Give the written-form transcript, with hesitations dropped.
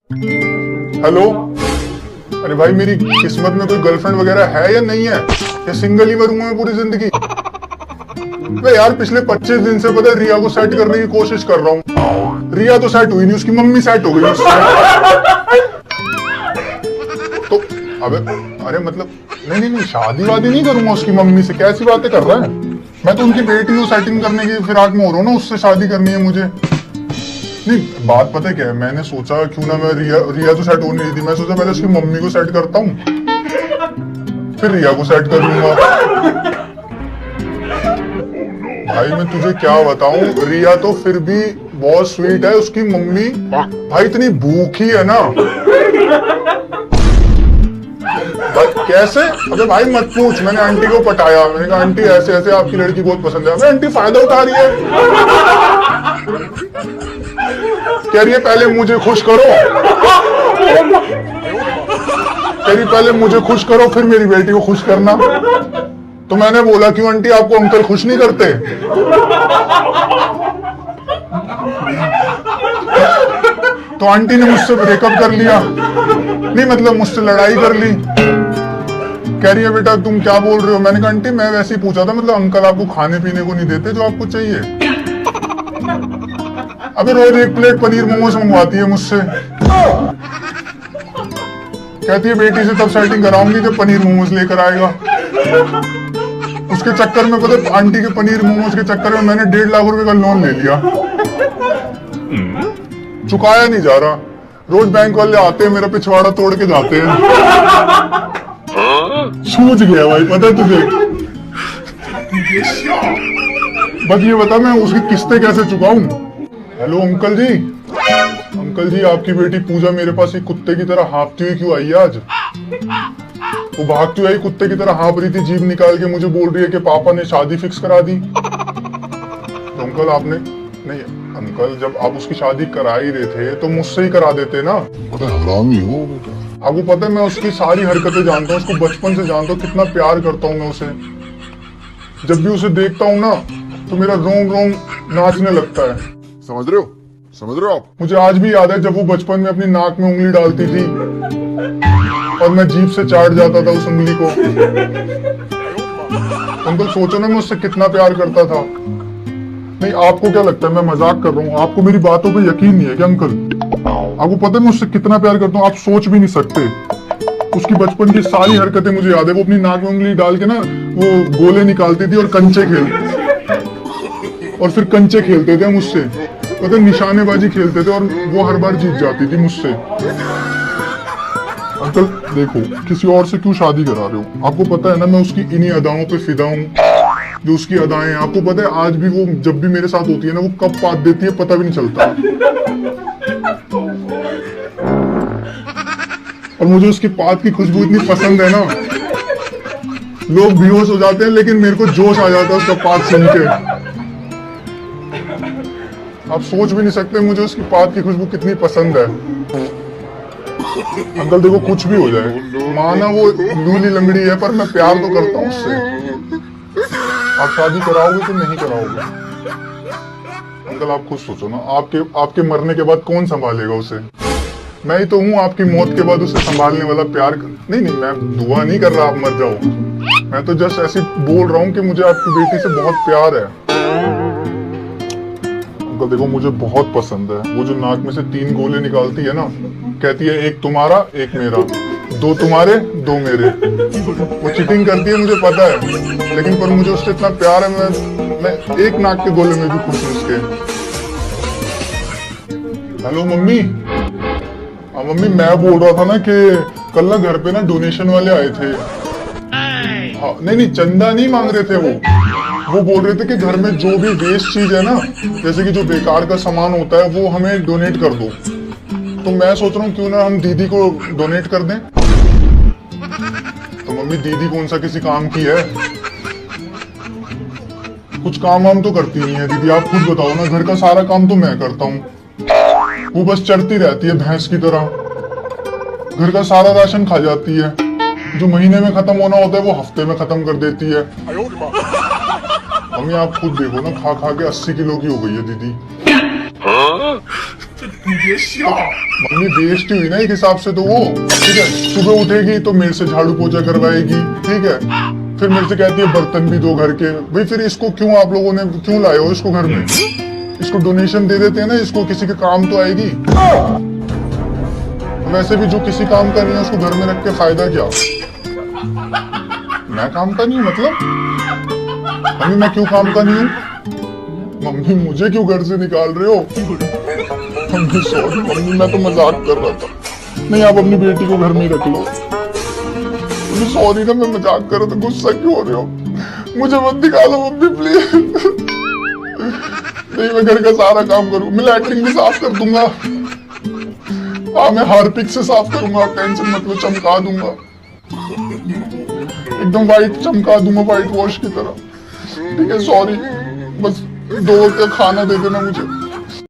Hello. अरे भाई, मेरी किस्मत में कोई गर्लफ्रेंड वगैरह है या नहीं है, या सिंगल ही मरूंगा मैं पूरी जिंदगी? मैं यार पिछले 25 दिन से पता है रिया को सेट करने की कोशिश कर रहा हूँ। रिया तो सेट हुई नहीं, उसकी मम्मी सेट हो गई उससे। तो अबे, अरे मतलब नहीं नहीं नहीं, शादी वादी नहीं करूंगा उसकी मम्मी से। कैसी बातें कर रहा है? मैं तो उनकी बेटी को सेटिंग करने की फिराक में हो रहा हूँ ना, उससे शादी करनी है मुझे। नहीं, बात पता है क्या है, मैंने सोचा क्यों ना मैं रिया तो सेट हो नहीं रही थी, मैं सोचा पहले उसकी मम्मी को सेट करता हूँ, फिर रिया को सेट कर लूंगा। भाई मैं तुझे क्या बताऊं, रिया तो फिर भी बहुत स्वीट है, उसकी मम्मी भाई इतनी भूखी है ना भाई। कैसे? अबे भाई मत पूछ, मैंने आंटी को पटाया, मैंने कहा आंटी ऐसे ऐसे आपकी लड़की बहुत पसंद है। अबे आंटी फायदा उठा रही है, कह रही है पहले मुझे खुश करो, कह रही पहले मुझे खुश करो फिर मेरी बेटी को खुश करना। तो मैंने बोला क्यों आंटी, आपको अंकल खुश नहीं करते? तो आंटी ने मुझसे ब्रेकअप कर लिया, नहीं मतलब मुझसे लड़ाई कर ली। कह रही है बेटा तुम क्या बोल रहे हो? मैंने कहा आंटी मैं वैसे ही पूछा था, मतलब अंकल आपको खाने पीने को नहीं देते जो आपको चाहिए? अबे रोज 1 प्लेट पनीर मोमोज मंगवाती है मुझसे, कहती है बेटी से तब सेटिंग कराऊंगी जब पनीर मोमोज लेकर आएगा। उसके चक्कर में पता, आंटी के पनीर मोमोज के चक्कर में मैंने 1.5 लाख रुपए का लोन ले लिया, चुकाया नहीं जा रहा। रोज बैंक वाले आते हैं, मेरा पिछवाड़ा तोड़ के जाते हैं। सूझ गया भाई, पता है तुझे? बस ये बता मैं उसकी किस्तें कैसे चुकाऊं? हेलो अंकल जी, अंकल जी आपकी बेटी पूजा मेरे पास एक कुत्ते की तरह हाँफती हुई क्यों आई आज? वो भागती हुई कुत्ते की तरह हाँफ रही थी, जीभ निकाल के मुझे बोल रही है कि पापा ने शादी फिक्स करा दी। तो अंकल आपने नहीं, अंकल जब आप उसकी शादी करा ही रहे थे तो मुझसे ही करा देते ना। हरामी हो बेटा। आपको पता है मैं उसकी सारी हरकतें जानता हूँ, उसको बचपन से जानता हूँ, कितना प्यार करता हूँ मैं उसे। जब भी उसे देखता हूँ ना तो मेरा रोम रोम नाचने लगता है। समझ रहे हो? समझ रहे हो आप? मुझे आज भी याद है जब वो बचपन में अपनी नाक में उंगली डालती थी और मैं जीभ से चाट जाता था उस उंगली को। अंकल सोचो ना मैं उससे कितना प्यार करता था। नहीं आपको क्या लगता है मैं मजाक कर रहा हूँ? आपको मेरी बातों पे यकीन नहीं है क्या अंकल? आपको पता है मैं उससे कितना प्यार करता हूँ, आप सोच भी नहीं सकते। उसकी बचपन की सारी हरकतें मुझे याद है। वो अपनी नाक में उंगली डाल के ना वो गोले निकालती थी और कंचे खेलते थे मुझसे, पता निशानेबाजी खेलते थे और वो हर बार जीत जाती थी मुझसे। अंकल देखो, किसी और से क्यों शादी करा रहे हो? आपको पता है ना मैं उसकी इन्हीं अदाओं पे फिदा हूँ, जो उसकी अदाएं हैं। आपको पता है आज भी वो जब भी मेरे साथ होती है ना वो कब पात देती है पता भी नहीं चलता। और मुझे उसकी पात की खुशबू इतनी पसंद है ना, लोग बेहोश हो जाते हैं लेकिन मेरे को जोश आ जाता है उसका पात सुन के। आप सोच भी नहीं सकते मुझे उसकी पात की खुशबू कितनी पसंद है। अंकल देखो कुछ भी हो जाए, माना वो लूली लंगड़ी है पर मैं प्यार तो करता हूँ उससे। आप शादी कराओगे तो नहीं कराओगे? अंकल आप खुद सोचो ना, आपके मरने के बाद कौन संभालेगा उसे? मैं ही तो हूँ आपकी मौत के बाद उसे संभालने वाला। प्यार नहीं नहीं, मैं दुआ नहीं कर रहा आप मर जाओ, मैं तो जस्ट ऐसे बोल रहा हूँ कि मुझे आपकी बेटी से बहुत प्यार है। अंकल देखो मुझे बहुत पसंद है, वो जो नाक में से 3 गोले निकालती है ना, कहती है एक तुम्हारा एक मेरा, 2 तुम्हारे 2 मेरे। वो चीटिंग करती है मुझे पता है, लेकिन पर मुझे उससे इतना प्यार है, मैं एक नाक के गोले में भी खुश हूँ उसके। Hello mummy. हाँ मम्मी, मैं बोल रहा था ना कि कल ना घर पे ना डोनेशन वाले आए थे। हाँ नहीं चंदा नहीं मांग रहे थे, वो बोल रहे थे कि घर में जो भी वेस्ट चीज है ना, जैसे कि जो बेकार का सामान होता है वो हमें डोनेट कर दो। तो मैं सोच रहा हूँ क्यों ना हम दीदी को डोनेट कर दें। तो मम्मी दीदी कौन सा किसी काम की है? कुछ काम वाम तो करती नहीं है दीदी, आप खुद बताओ ना, घर का सारा काम तो मैं करता हूँ, वो बस चढ़ती रहती है भैंस की तरह, घर का सारा राशन खा जाती है, जो महीने में खत्म होना होता है वो हफ्ते में खत्म कर देती है। मम्मी आप खुद देखो ना, खा खा के 80 किलो की हो गई है दीदी। मम्मी बेइज्जती हुई ना एक हिसाब से तो वो, ठीक है। सुबह उठेगी तो मेरे से झाड़ू पोछा करवाएगी, ठीक है। फिर मेरे से कहती है बर्तन भी दो घर के। भाई फिर इसको क्यों आप लोगों ने क्यों लाए हो इसको घर में? इसको डोनेशन दे देते हैं ना, इसको किसी के काम तो आएगी। वैसे भी जो किसी काम का नहीं है उसको घर में रख के फायदा क्या? मैं काम का नहीं हूँ मतलब? मम्मी मैं क्यों काम का नहीं हूँ? मम्मी मुझे क्यों घर से निकाल रहे हो? मम्मी सॉरी मम्मी, मैं तो मजाक कर रहा था। नहीं आप अपनी बेटी को घर में ही रख लो। मम्मी सॉरी ना, मैं मजाक कर रहा था, गुस्सा क्यों हो रहे हो? मुझे मत निकालो मम्मी प्लीज। नहीं मैं घर का सारा काम करूँ, मैं लैट्रिन भी साफ कर दूंगा। हाँ मैं हार्पिक से साफ करूंगा, आप टेंशन मत लो, चमका दूंगा एकदम वाइट, चमका दूंगा वाइट वॉश की तरह, ठीक है। सॉरी बस 2 वक्त का खाना दे देना मुझे।